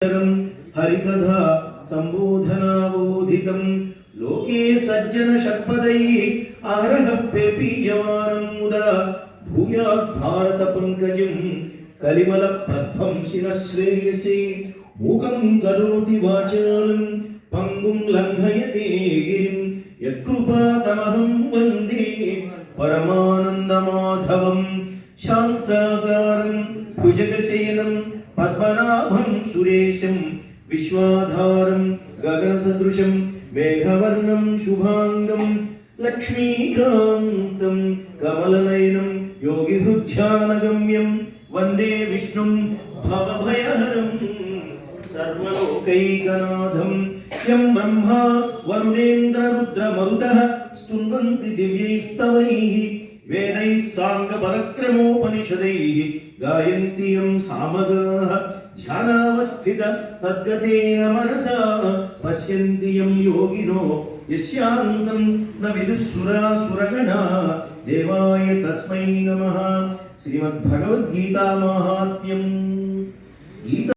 हरिकथा संबोधनावोधितं लोके सज्जन षट्पदैः आरहप्यपीयमानं मुदा भूयात् भारत पंकजं कलिमल प्रध्वंसिनः श्रेयसे मूकं करोति वाचालं पंगुं लंघयते गिरिं यत्कृपातमहं वन्दे परमानन्दमाधवं शान्ताकारं भुजगसेनं पद्मनाभं सुरेशं विश्वाधारं गगनसदृशं मेघवर्णं शुभांगं लक्ष्मीकान्तं कमलनयनं योगिहृद्ध्यानगम्यं वन्दे विष्णुं भवभयहरं सर्वलोकैकनाथं यं ब्रह्मा वरुणेन्द्ररुद्रमरुतः स्तुवन्ति दिव्यैस्तवैः वेदैः साङ्गपदक्रमोपनिषदैः गायन्ति यं सामगाः ध्यानावस्थित तद्गतेन मनसा पश्यन्ति यं योगिनो यस्यान्तं न विदुःसुरासुरगणाः देवाय तस्मै नमः। श्रीमद्भगवद्गीता माहात्म्यम्।